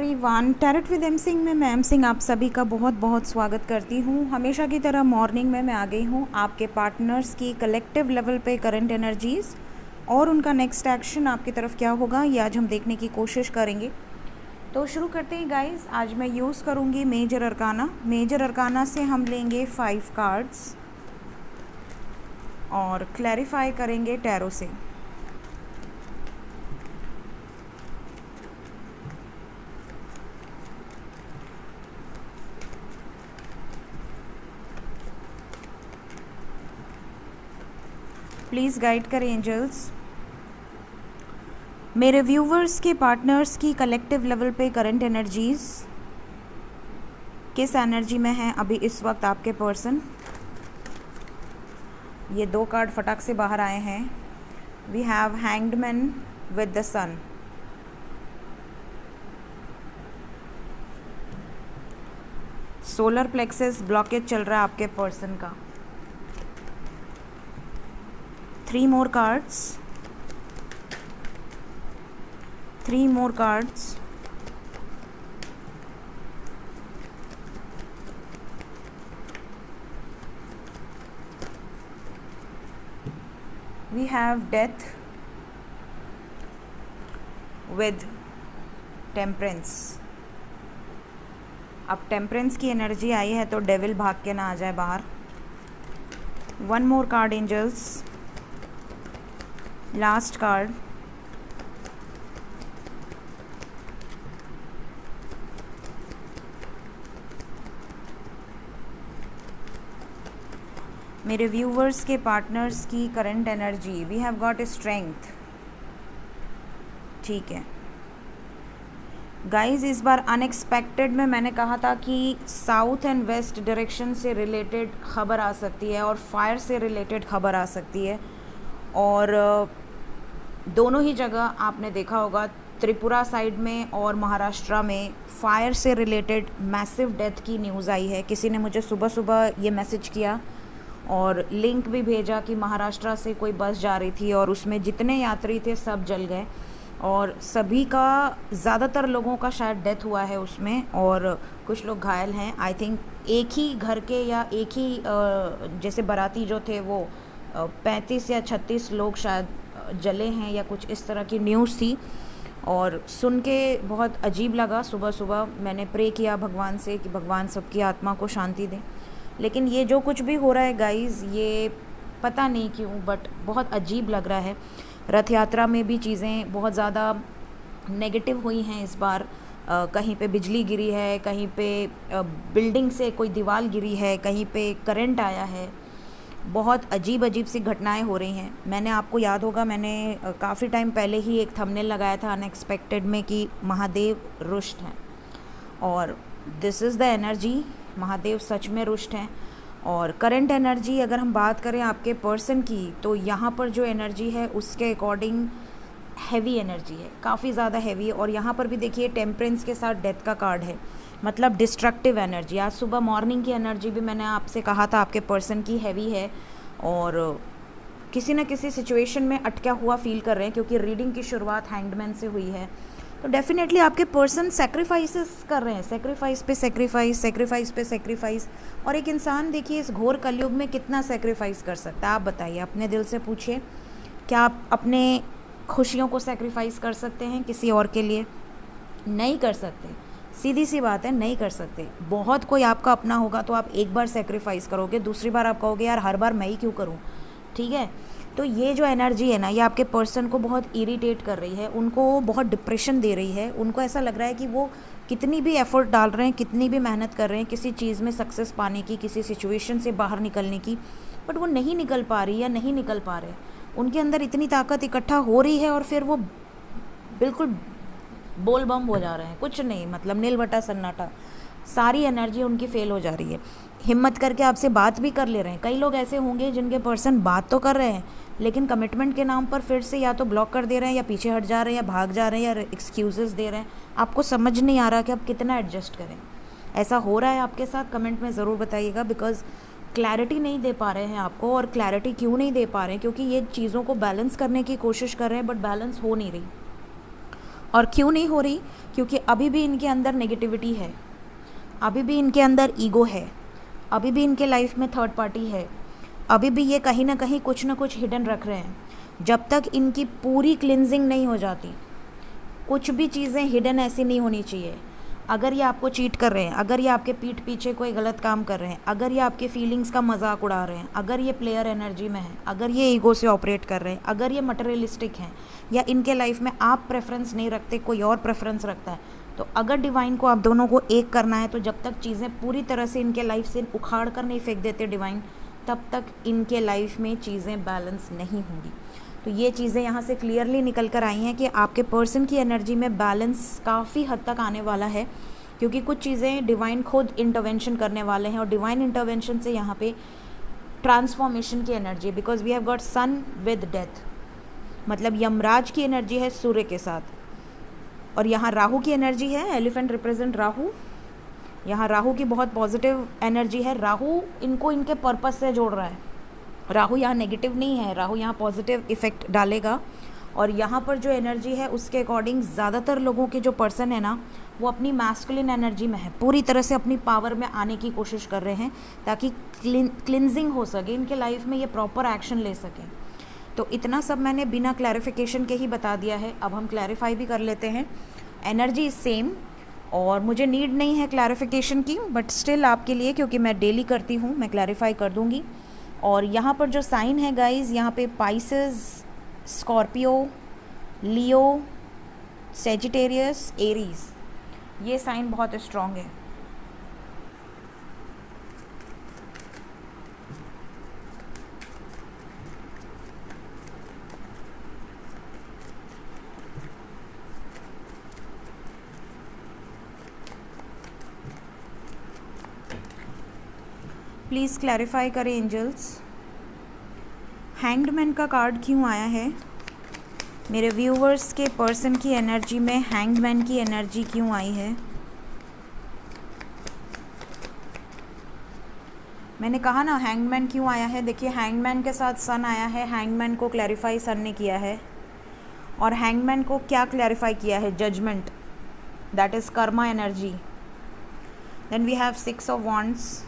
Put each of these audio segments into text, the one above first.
Everyone, tarot with M Singh में मैं M Singh आप सभी का बहुत बहुत स्वागत करती हूँ। हमेशा की तरह मॉर्निंग में मैं आ गई हूँ आपके पार्टनर्स की कलेक्टिव लेवल पे करंट एनर्जीज़ और उनका नेक्स्ट एक्शन आपकी तरफ क्या होगा ये आज हम देखने की कोशिश करेंगे। तो शुरू करते हैं गाइस। आज मैं यूज़ करूँगी मेजर अरकाना। मेजर अरकाना से हम लेंगे 5 कार्ड्स और क्लैरिफाई करेंगे टैरो से। प्लीज़ गाइड करें एंजल्स। मेरे व्यूवर्स के पार्टनर्स की कलेक्टिव लेवल पे करंट एनर्जीज़ किस एनर्जी में है अभी इस वक्त आपके पर्सन। ये 2 कार्ड फटाक से बाहर आए हैं। We have hanged man with the sun. Solar plexus blockage चल रहा है आपके पर्सन का। 3 more cards. 3 more cards. We have death with temperance. अब टेम्परेंस की एनर्जी आई है तो डेविल भाग के ना आ जाए बाहर। 1 more card angels. Last card मेरे व्यूवर्स के पार्टनर्स की current energy. We have got strength. ठीक है गाइस, इस बार अनएक्सपेक्टेड में मैंने कहा था कि साउथ एंड वेस्ट डायरेक्शन से रिलेटेड खबर आ सकती है और फायर से रिलेटेड खबर आ सकती है। और दोनों ही जगह आपने देखा होगा, त्रिपुरा साइड में और महाराष्ट्र में फायर से रिलेटेड मैसिव डेथ की न्यूज़ आई है। किसी ने मुझे सुबह सुबह ये मैसेज किया और लिंक भी भेजा कि महाराष्ट्र से कोई बस जा रही थी और उसमें जितने यात्री थे सब जल गए और सभी का, ज़्यादातर लोगों का शायद डेथ हुआ है उसमें और कुछ लोग घायल हैं। आई थिंक एक ही घर के या एक ही जैसे बाराती जो थे वो 35 या 36 लोग शायद जले हैं या कुछ इस तरह की न्यूज़ थी और सुन के बहुत अजीब लगा। सुबह सुबह मैंने प्रे किया भगवान से कि भगवान सबकी आत्मा को शांति दें। लेकिन ये जो कुछ भी हो रहा है गाइज़, ये पता नहीं क्यों बट बहुत अजीब लग रहा है। रथ यात्रा में भी चीज़ें बहुत ज़्यादा नेगेटिव हुई हैं इस बार। कहीं पे बिजली गिरी है, कहीं पे बिल्डिंग से कोई दीवार गिरी है, कहीं पे करंट आया है। बहुत अजीब अजीब सी घटनाएं हो रही हैं। मैंने, आपको याद होगा, मैंने काफ़ी टाइम पहले ही एक थंबनेल लगाया था अनएक्सपेक्टेड में कि महादेव रुष्ट हैं और this is the energy. Mahadev सच में रुष्ट हैं। और करंट एनर्जी अगर हम बात करें आपके पर्सन की तो यहाँ पर जो एनर्जी है उसके अकॉर्डिंग हैवी एनर्जी है, काफ़ी ज़्यादा हैवी। और यहाँ पर भी देखिए टेम्परेंस के साथ डेथ का कार्ड है, मतलब डिस्ट्रक्टिव एनर्जी। आज सुबह मॉर्निंग की एनर्जी भी मैंने आपसे कहा था आपके पर्सन की हैवी है और किसी न किसी सिचुएशन में अटका हुआ फील कर रहे हैं क्योंकि रीडिंग की शुरुआत हैंगमैन से हुई है। तो डेफिनेटली आपके पर्सन सेक्रीफाइसेस कर रहे हैं, सेक्रीफाइस पे सेक्रीफाइस, सेक्रीफाइस पे सेक्रीफाइस। और एक इंसान देखिए इस घोर कलयुग में कितना सेक्रीफाइस कर सकता है, आप बताइए, अपने दिल से पूछिए। क्या आप अपने खुशियों को सेक्रीफाइस कर सकते हैं किसी और के लिए? नहीं कर सकते, सीधी सी बात है, नहीं कर सकते। बहुत कोई आपका अपना होगा तो आप एक बार सेक्रीफाइस करोगे, दूसरी बार आप कहोगे यार हर बार मैं ही क्यों करूँ। ठीक है, तो ये जो एनर्जी है ना, ये आपके पर्सन को बहुत इरिटेट कर रही है, उनको बहुत डिप्रेशन दे रही है। उनको ऐसा लग रहा है कि वो कितनी भी एफर्ट डाल रहे हैं, कितनी भी मेहनत कर रहे हैं किसी चीज़ में सक्सेस पाने की, किसी सिचुएशन से बाहर निकलने की, बट वो नहीं निकल पा रही या नहीं निकल पा रहे। उनके अंदर इतनी ताकत इकट्ठा हो रही है और फिर वो बिल्कुल बोल बम हो जा रहे हैं, कुछ नहीं, मतलब नील बटा सन्नाटा, सारी एनर्जी उनकी फेल हो जा रही है। हिम्मत करके आपसे बात भी कर ले रहे हैं। कई लोग ऐसे होंगे जिनके पर्सन बात तो कर रहे हैं लेकिन कमिटमेंट के नाम पर फिर से या तो ब्लॉक कर दे रहे हैं या पीछे हट जा रहे हैं या भाग जा रहे हैं या एक्सक्यूजेस दे रहे हैं। आपको समझ नहीं आ रहा कि आप कितना एडजस्ट करें। ऐसा हो रहा है आपके साथ? कमेंट में ज़रूर बताइएगा, बिकॉज क्लैरिटी नहीं दे पा रहे हैं आपको। और क्लैरिटी क्यों नहीं दे पा रहे हैं? क्योंकि ये चीज़ों को बैलेंस करने की कोशिश कर रहे हैं बट बैलेंस हो नहीं रही। और क्यों नहीं हो रही? क्योंकि अभी भी इनके अंदर नेगेटिविटी है, अभी भी इनके अंदर ईगो है, अभी भी इनके लाइफ में थर्ड पार्टी है, अभी भी ये कहीं ना कहीं कुछ ना कुछ हिडन रख रहे हैं। जब तक इनकी पूरी क्लिनजिंग नहीं हो जाती, कुछ भी चीज़ें हिडन ऐसी नहीं होनी चाहिए। अगर ये आपको चीट कर रहे हैं, अगर ये आपके पीठ पीछे कोई गलत काम कर रहे हैं, अगर ये आपके फीलिंग्स का मजाक उड़ा रहे हैं, अगर ये प्लेयर एनर्जी में है, अगर ये ईगो से ऑपरेट कर रहे हैं, अगर ये मटेरियलिस्टिक हैं, या इनके लाइफ में आप प्रेफरेंस नहीं रखते, कोई और प्रेफरेंस रखता है, तो अगर डिवाइन को आप दोनों को एक करना है, तो जब तक चीज़ें पूरी तरह से इनके लाइफ से उखाड़ कर नहीं फेंक देते डिवाइन, तब तक इनके लाइफ में चीज़ें बैलेंस नहीं होंगी। तो ये चीज़ें यहाँ से क्लियरली निकल कर आई हैं कि आपके पर्सन की एनर्जी में बैलेंस काफ़ी हद तक आने वाला है, क्योंकि कुछ चीज़ें डिवाइन खुद इंटरवेंशन करने वाले हैं, और डिवाइन इंटरवेंशन से यहाँ पे ट्रांसफॉर्मेशन की energy, because we have got sun with death, मतलब यमराज की एनर्जी है सूर्य के साथ, और यहाँ राहु की एनर्जी है, एलिफेंट रिप्रेजेंट राहु, यहाँ राहु की बहुत पॉजिटिव एनर्जी है। राहु इनको इनके पर्पस से जोड़ रहा है, राहु यहाँ नेगेटिव नहीं है, राहु यहाँ पॉजिटिव इफेक्ट डालेगा। और यहाँ पर जो एनर्जी है उसके अकॉर्डिंग ज़्यादातर लोगों के जो पर्सन है ना, वो अपनी मैस्कुलिन एनर्जी में है, पूरी तरह से अपनी पावर में आने की कोशिश कर रहे हैं, ताकि क्लिनजिंग हो सके इनके लाइफ में, ये प्रॉपर एक्शन ले सकें। तो इतना सब मैंने बिना क्लैरिफिकेशन के ही बता दिया है। अब हम क्लैरिफाई भी कर लेते हैं। एनर्जी इज सेम, और मुझे नीड नहीं है क्लैरिफिकेशन की, बट स्टिल आपके लिए, क्योंकि मैं डेली करती हूँ, मैं क्लैरिफाई कर दूँगी। और यहाँ पर जो साइन है गाइज़, यहाँ पे पाइसेस, स्कॉर्पियो, लियो, सेजिटेरियस, एरीज, ये साइन बहुत स्ट्रॉन्ग है। प्लीज़ क्लैरिफाई करें एंजल्स, हैंग्ड मैन का कार्ड क्यों आया है? मेरे व्यूवर्स के पर्सन की एनर्जी में हैंग्ड मैन की एनर्जी क्यों आई है? मैंने कहा ना हैंग्ड मैन क्यों आया है। देखिए, हैंग्ड मैन के साथ सन आया है, हैंग्ड मैन को क्लैरिफाई सन ने किया है, और हैंग्ड मैन को क्या क्लैरिफाई किया है? Judgement, that is karma energy. Then we have 6 of wands,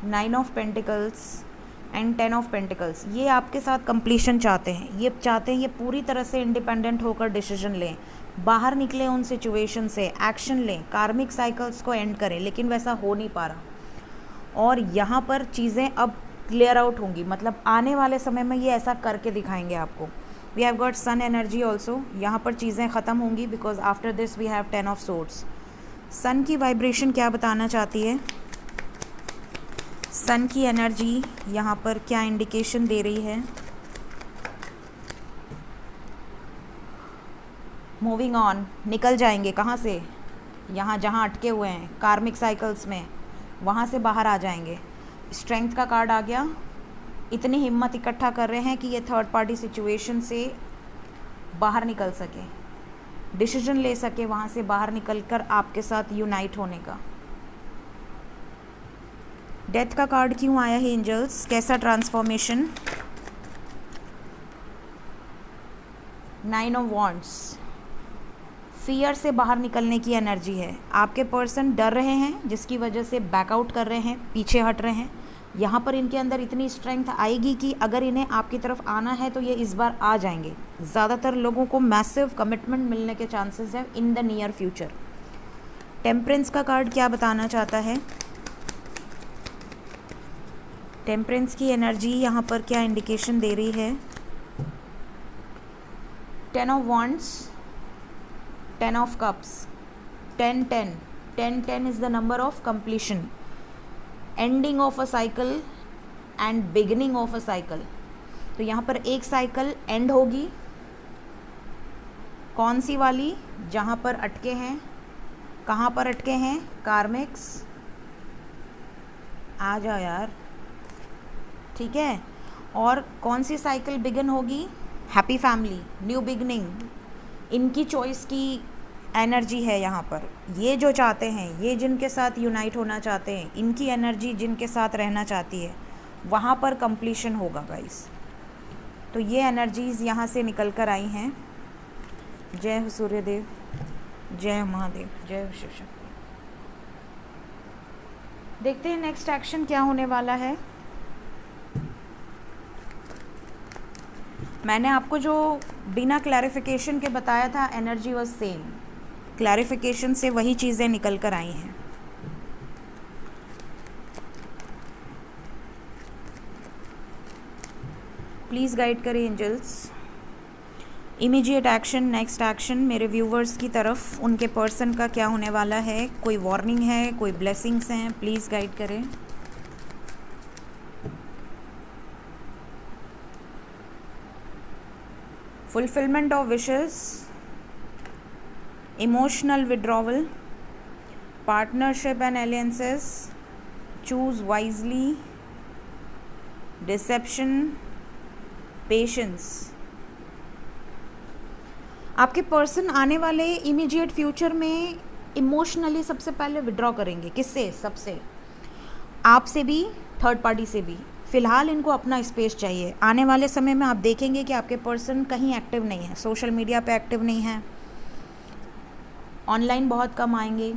9 of pentacles and 10 of pentacles. ये आपके साथ कंप्लीशन चाहते हैं, ये चाहते हैं ये पूरी तरह से इंडिपेंडेंट होकर डिसीजन लें, बाहर निकलें उन सिचुएशन से, एक्शन लें, कार्मिक साइकिल्स को एंड करें, लेकिन वैसा हो नहीं पा रहा। और यहाँ पर चीज़ें अब क्लियर आउट होंगी, मतलब आने वाले समय में ये ऐसा करके दिखाएंगे आपको। We have got sun energy also, यहाँ पर चीज़ें ख़त्म होंगी, because after this we have 10 of swords. Sun की वाइब्रेशन क्या बताना चाहती है? सन की एनर्जी यहाँ पर क्या इंडिकेशन दे रही है? मूविंग ऑन, निकल जाएंगे कहाँ से? यहाँ जहाँ अटके हुए हैं कार्मिक साइकिल्स में, वहाँ से बाहर आ जाएंगे। स्ट्रेंथ का कार्ड आ गया, इतनी हिम्मत इकट्ठा कर रहे हैं कि ये थर्ड पार्टी सिचुएशन से बाहर निकल सके, डिसीजन ले सके, वहाँ से बाहर निकलकर आपके साथ यूनाइट होने का। डेथ का कार्ड क्यों आया है एंजल्स? कैसा ट्रांसफॉर्मेशन? 9 ऑफ वॉन्ड्स, फियर से बाहर निकलने की एनर्जी है। आपके पर्सन डर रहे हैं, जिसकी वजह से बैकआउट कर रहे हैं, पीछे हट रहे हैं। यहाँ पर इनके अंदर इतनी स्ट्रेंथ आएगी कि अगर इन्हें आपकी तरफ आना है तो ये इस बार आ जाएंगे। ज़्यादातर लोगों को मैसिव कमिटमेंट मिलने के चांसेस है in the near future. Temperance का कार्ड क्या बताना चाहता है? टेम्परेंस की एनर्जी यहाँ पर क्या इंडिकेशन दे रही है? 10 of wands, 10 of cups, 10 is the number of completion, ending of a cycle and beginning of a cycle. तो यहाँ पर एक साइकिल एंड होगी, कौन सी वाली? जहाँ पर अटके हैं, कहाँ पर अटके हैं? कार्मिक्स, आ जाओ यार, ठीक है। और कौन सी साइकिल बिगिन होगी? Happy family, new beginning. इनकी चॉइस की एनर्जी है यहाँ पर। ये जो चाहते हैं, ये जिनके साथ यूनाइट होना चाहते हैं, इनकी एनर्जी जिनके साथ रहना चाहती है, वहाँ पर कंप्लीशन होगा गाइस। तो ये एनर्जीज़ यहाँ से निकल कर आई हैं। जय हो सूर्यदेव, जय हो महादेव, जय हो शिव शक्ति। देखते हैं नेक्स्ट एक्शन क्या होने वाला है। मैंने आपको जो बिना क्लैरिफिकेशन के बताया था, एनर्जी वाज सेम, क्लैरिफिकेशन से वही चीज़ें निकल कर आई हैं। प्लीज़ गाइड करें angels. Immediate action, next action मेरे व्यूवर्स की तरफ, उनके पर्सन का क्या होने वाला है, कोई वार्निंग है, कोई ब्लेसिंग्स हैं, प्लीज़ गाइड करें। Fulfilment of wishes, emotional withdrawal, partnership and alliances, choose wisely, deception, patience. आपके पर्सन आने वाले इमीडिएट फ्यूचर में इमोशनली सबसे पहले विड्रॉ करेंगे। किससे? सबसे, आपसे भी, थर्ड पार्टी से भी। फ़िलहाल इनको अपना स्पेस चाहिए। आने वाले समय में आप देखेंगे कि आपके पर्सन कहीं एक्टिव नहीं है, सोशल मीडिया पे एक्टिव नहीं है, ऑनलाइन बहुत कम आएंगे,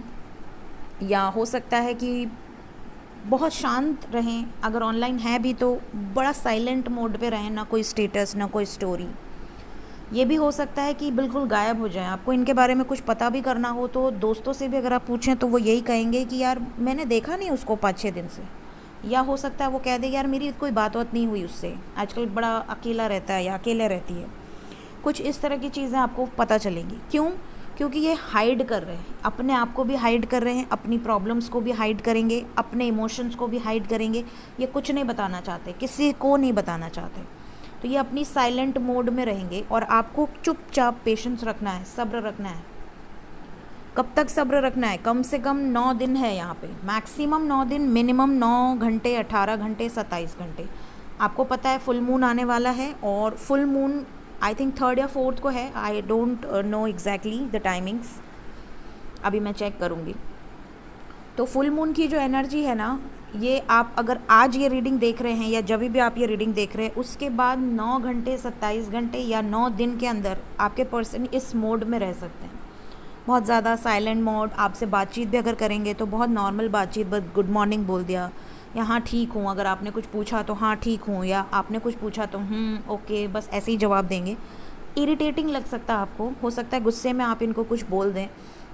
या हो सकता है कि बहुत शांत रहें। अगर ऑनलाइन है भी तो बड़ा साइलेंट मोड पे रहें, ना कोई स्टेटस, ना कोई स्टोरी। ये भी हो सकता है कि बिल्कुल गायब हो जाए। आपको इनके बारे में कुछ पता भी करना हो तो दोस्तों से भी अगर आप पूछें तो वो यही कहेंगे कि यार मैंने देखा नहीं उसको 5-6 दिन से, या हो सकता है वो कह दे यार मेरी कोई बात नहीं हुई उससे, आजकल बड़ा अकेला रहता है या अकेले रहती है। कुछ इस तरह की चीज़ें आपको पता चलेंगी। क्यों? क्योंकि ये हाइड कर रहे हैं, अपने आप को भी हाइड कर रहे हैं, अपनी प्रॉब्लम्स को भी हाइड करेंगे, अपने इमोशंस को भी हाइड करेंगे। ये कुछ नहीं बताना चाहते, किसी को नहीं बताना चाहते, तो ये अपनी साइलेंट मोड में रहेंगे। और आपको चुपचाप पेशेंस रखना है, सब्र रखना है। कब तक सब्र रखना है? कम से कम 9 दिन है यहाँ पे, मैक्सिमम 9 दिन, मिनिमम 9 घंटे, 18 घंटे, 27 घंटे। आपको पता है फुल मून आने वाला है, और full moon I think 3rd या 4th को है, I don't know exactly the timings, अभी मैं चेक करूँगी। तो फुल मून की जो एनर्जी है ना, ये आप अगर आज ये रीडिंग देख रहे हैं या जब भी आप ये रीडिंग देख रहे हैं, उसके बाद 9 घंटे, 27 घंटे या 9 दिन के अंदर आपके पर्सन इस मोड में रह सकते हैं। बहुत ज़्यादा साइलेंट मोड। आपसे बातचीत भी अगर करेंगे तो बहुत नॉर्मल बातचीत, बस गुड मॉर्निंग बोल दिया, या हाँ ठीक हूँ, अगर आपने कुछ पूछा तो हाँ ठीक हूँ, या आपने कुछ पूछा तो ओके, बस ऐसे ही जवाब देंगे। इरिटेटिंग लग सकता है आपको, हो सकता है गुस्से में आप इनको कुछ बोल दें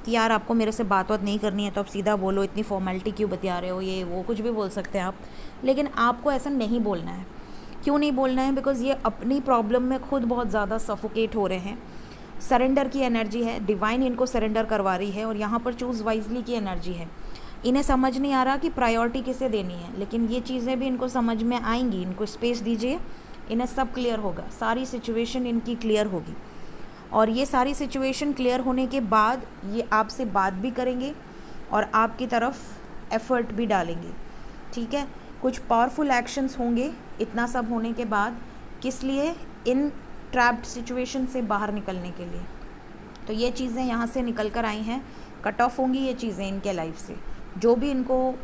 कि यार आपको मेरे से बात नहीं करनी है तो आप सीधा बोलो, इतनी फॉर्मेलिटी क्यों बता रहे हो, ये वो कुछ भी बोल सकते हैं आप। लेकिन आपको ऐसा नहीं बोलना है। क्यों नहीं बोलना है? बिकॉज़ ये अपनी प्रॉब्लम में खुद बहुत ज़्यादा सफोकेट हो रहे हैं। सरेंडर की एनर्जी है, डिवाइन इनको सरेंडर करवा रही है, और यहाँ पर चूज़ वाइजली की एनर्जी है। इन्हें समझ नहीं आ रहा कि प्रायोरिटी किसे देनी है, लेकिन ये चीज़ें भी इनको समझ में आएंगी। इनको स्पेस दीजिए, इन्हें सब क्लियर होगा, सारी सिचुएशन इनकी क्लियर होगी। और ये सारी सिचुएशन क्लियर होने के बाद ये आपसे बात भी करेंगे और आपकी तरफ एफ़र्ट भी डालेंगे। ठीक है, कुछ पावरफुल एक्शंस होंगे इतना सब होने के बाद। किस लिए? इन ट्रैप्ड सिचुएशन से बाहर निकलने के लिए। तो ये चीज़ें यहाँ से निकल कर आई हैं, कट ऑफ होंगी ये चीज़ें इनके लाइफ से। जो भी इनको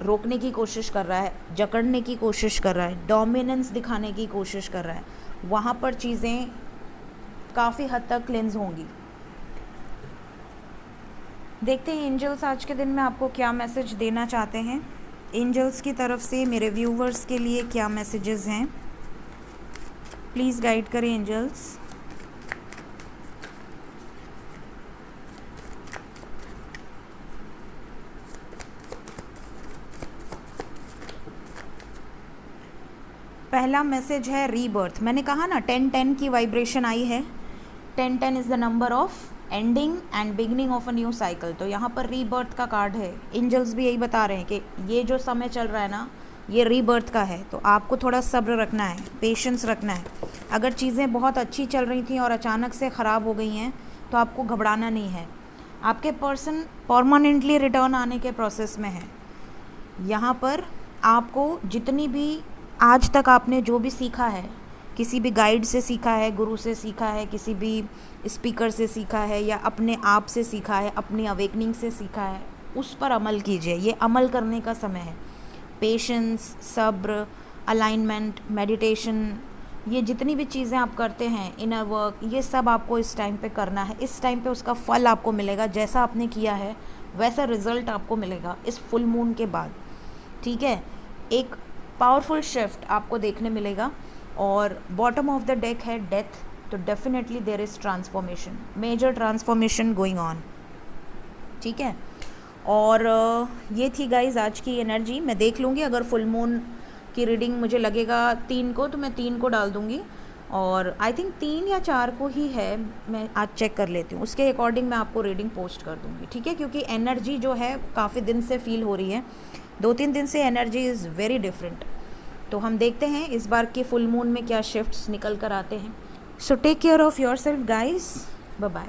रोकने की कोशिश कर रहा है, जकड़ने की कोशिश कर रहा है, डोमिनेंस दिखाने की कोशिश कर रहा है, वहाँ पर चीज़ें काफ़ी हद तक क्लेंज होंगी। देखते हैं एंजल्स आज के दिन में आपको क्या मैसेज देना चाहते हैं। एंजल्स की तरफ से मेरे व्यूवर्स के लिए क्या मैसेजेस हैं, प्लीज़ गाइड करें एंजल्स। पहला मैसेज है रीबर्थ। मैंने कहा ना 10-10 की वाइब्रेशन आई है। 10-10 is the number of ending and beginning of a new cycle. तो यहाँ पर रीबर्थ का कार्ड है। एंजल्स भी यही बता रहे हैं कि ये जो समय चल रहा है ना, ये रीबर्थ का है। तो आपको थोड़ा सब्र रखना है, पेशेंस रखना है। अगर चीज़ें बहुत अच्छी चल रही थी और अचानक से ख़राब हो गई हैं तो आपको घबराना नहीं है। आपके पर्सन परमानेंटली रिटर्न आने के प्रोसेस में है। यहाँ पर आपको जितनी भी आज तक आपने जो भी सीखा है, किसी भी गाइड से सीखा है, गुरु से सीखा है, किसी भी स्पीकर से सीखा है, या अपने आप से सीखा है, अपनी अवेकनिंग से सीखा है, उस पर अमल कीजिए। ये अमल करने का समय है। पेशेंस, सब्र, अलाइनमेंट, मेडिटेशन, ये जितनी भी चीज़ें आप करते हैं, इनर वर्क, ये सब आपको इस टाइम पे करना है। इस टाइम पे उसका फल आपको मिलेगा, जैसा आपने किया है वैसा रिजल्ट आपको मिलेगा इस फुल मून के बाद, ठीक है। एक पावरफुल शिफ्ट आपको देखने मिलेगा। और बॉटम ऑफ द डेक है डेथ, तो definitely there is transformation, major transformation going on, ठीक है। और ये थी गाइज आज की एनर्जी। मैं देख लूँगी अगर फुल मून की रीडिंग मुझे लगेगा 3 को, तो मैं 3 को डाल दूँगी, और आई थिंक 3 या 4 को ही है, मैं आज चेक कर लेती हूँ, उसके अकॉर्डिंग मैं आपको रीडिंग पोस्ट कर दूँगी, ठीक है। क्योंकि एनर्जी जो है काफ़ी दिन से फील हो रही है, 2-3 दिन से एनर्जी इज़ वेरी डिफरेंट। तो हम देखते हैं इस बार के फुल मून में क्या शिफ्ट्स निकल कर आते हैं। So take care of yourself guys, bye bye.